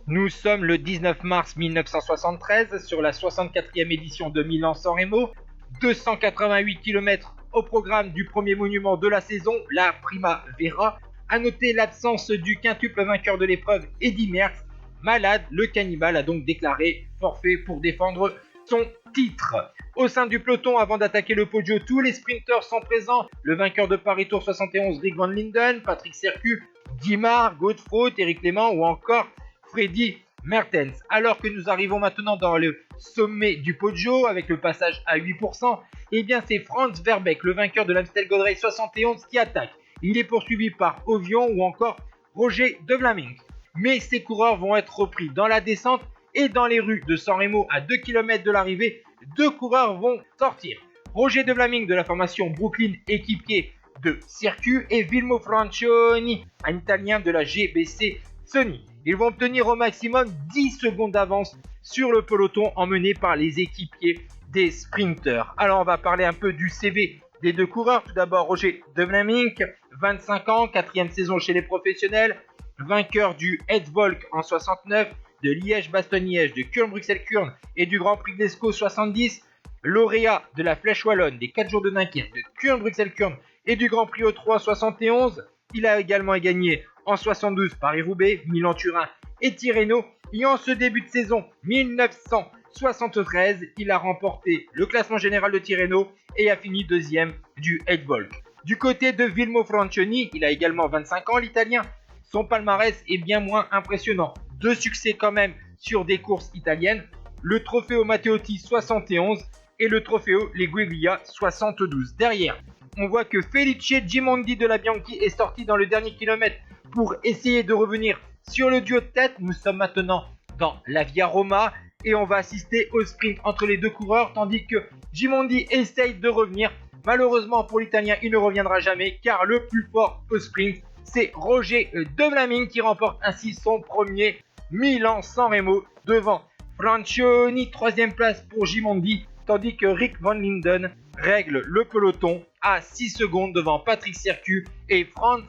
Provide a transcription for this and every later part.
Nous sommes le 19 mars 1973 sur la 64e édition de Milan-San Remo. 288 km au programme du premier monument de la saison, la Primavera. A noter l'absence du quintuple vainqueur de l'épreuve, Eddy Merckx. Malade, le cannibale a donc déclaré forfait pour défendre son titre. Au sein du peloton, avant d'attaquer le Poggio, tous les sprinteurs sont présents. Le vainqueur de Paris Tour 71, Rik Van Linden, Patrick Sercu, Guimard, Godefroot, Eric Clément ou encore Freddy Mertens. Alors que nous arrivons maintenant dans le sommet du Poggio avec le passage à 8%, eh bien c'est Franz Verbeek, le vainqueur de l'Amstel Gold Race 71 qui attaque. Il est poursuivi par Ovion ou encore Roger De Vlamingh. Mais ces coureurs vont être repris dans la descente et dans les rues de San Remo à 2 km de l'arrivée. Deux coureurs vont sortir. Roger De Vlamingh de la formation Brooklyn, équipier de Sercu, et Vilmo Francioni, un Italien de la GBC Sony. Ils vont obtenir au maximum 10 secondes d'avance sur le peloton emmené par les équipiers des sprinteurs. Alors on va parler un peu du CV des deux coureurs. Tout d'abord Roger De Vlamingh, 25 ans, 4e saison chez les professionnels, vainqueur du Edsvolk en 69, de Liège-Bastogne-Liège, de Kurn-Bruxelles-Kurn et du Grand Prix de l'Escaut 70, lauréat de la Flèche Wallonne, des 4 jours de Dunkerque, de Kurn-Bruxelles-Kurn et du Grand Prix O3 71. Il a également gagné en 72 Paris-Roubaix, Milan-Turin et Tirreno. Et en ce début de saison 1973, il a remporté le classement général de Tirreno et a fini deuxième du Edsvolk. Du côté de Vilmo Francioni, il a également 25 ans, l'Italien. Son palmarès est bien moins impressionnant. 2 succès quand même sur des courses italiennes, le Trofeo Matteotti 71 et le Trofeo Leguiglia 72. Derrière, on voit que Felice Gimondi de la Bianchi est sorti dans le dernier kilomètre pour essayer de revenir sur le duo de tête. Nous sommes maintenant dans la Via Roma et on va assister au sprint entre les deux coureurs tandis que Gimondi essaye de revenir. Malheureusement pour l'Italien, il ne reviendra jamais car le plus fort au sprint, c'est Roger De Vlamingh qui remporte ainsi son premier Milan-San Remo devant Francioni. 3e place pour Gimondi, tandis que Rik Van Linden règle le peloton à 6 secondes devant Patrick Sercu et Franz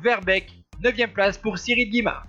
Verbeek. 9e place pour Cyril Guimard.